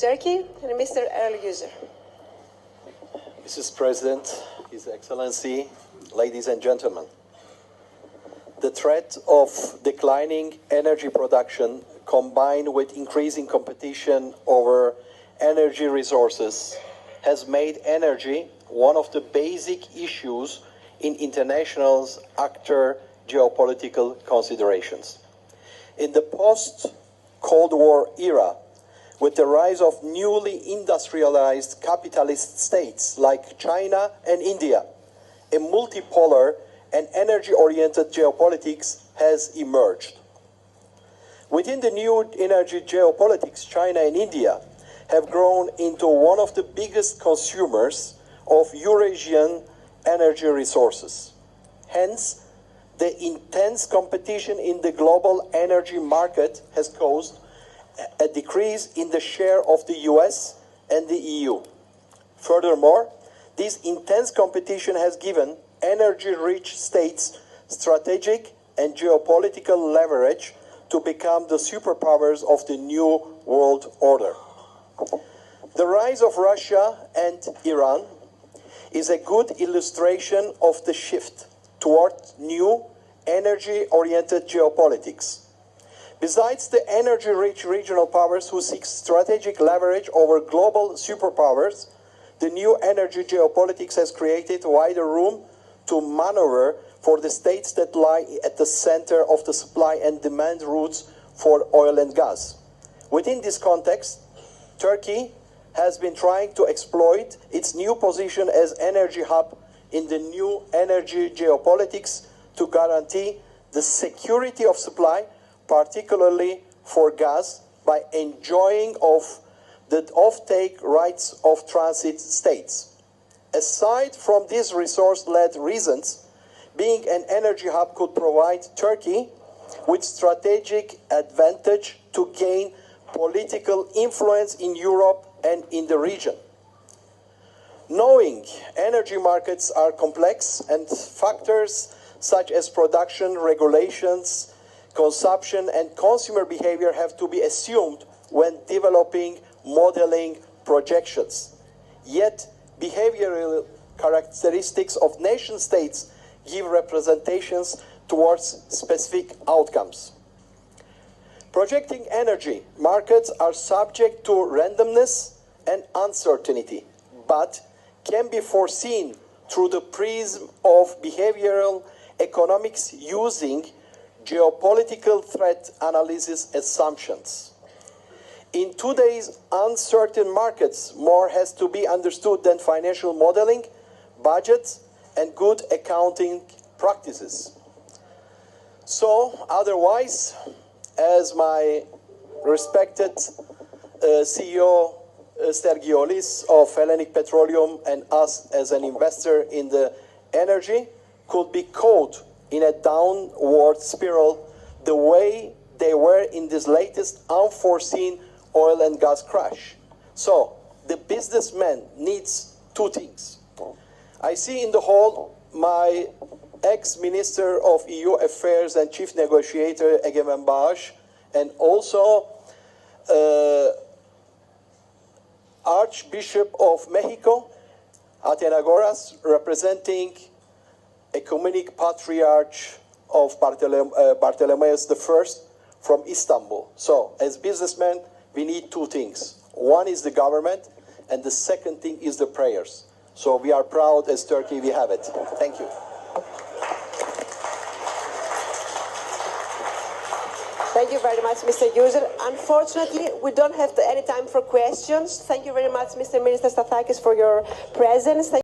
Turkey, and Mr. Erol. Mrs. President, His Excellency, ladies and gentlemen, the threat of declining energy production combined with increasing competition over energy resources has made energy one of the basic issues in international actor geopolitical considerations. In the post-Cold War era, with the rise of newly industrialized capitalist states like China and India, a multipolar and energy-oriented geopolitics has emerged. Within the new energy geopolitics, China and India have grown into one of the biggest consumers of Eurasian energy resources. Hence, the intense competition in the global energy market has caused a decrease in the share of the US and the EU. Furthermore, this intense competition has given energy-rich states strategic and geopolitical leverage to become the superpowers of the new world order. The rise of Russia and Iran is a good illustration of the shift toward new energy-oriented geopolitics. Besides the energy-rich regional powers who seek strategic leverage over global superpowers, the new energy geopolitics has created wider room to maneuver for the states that lie at the center of the supply and demand routes for oil and gas. Within this context, Turkey has been trying to exploit its new position as energy hub in the new energy geopolitics to guarantee the security of supply, particularly for gas, by enjoying of the offtake rights of transit states. Aside from these resource-led reasons, being an energy hub could provide Turkey with strategic advantage to gain political influence in Europe and in the region. Knowing energy markets are complex and factors such as production, regulations, consumption and consumer behavior have to be assumed when developing modeling projections. Yet, behavioral characteristics of nation states give representations towards specific outcomes. Projecting energy markets are subject to randomness and uncertainty, but can be foreseen through the prism of behavioral economics using geopolitical threat analysis assumptions. In today's uncertain markets, more has to be understood than financial modeling, budgets, and good accounting practices. So, otherwise, as my respected CEO Stergiolis of Hellenic Petroleum and us as an investor in the energy could be caught in a downward spiral the way they were in this latest unforeseen oil and gas crash. So the businessman needs two things. I see in the hall my ex-Minister of EU Affairs and Chief Negotiator Egemen Bağış, and also Archbishop of Mexico, Athenagoras, representing Ecumenic Patriarch of Bartholomeus I from Istanbul. So, as businessmen, we need two things. One is the government, and the second thing is the prayers. So we are proud as Turkey we have it. Thank you. Thank you very much, Mr. Yücel. Unfortunately, we don't have any time for questions. Thank you very much, Mr. Minister Stathakis, for your presence.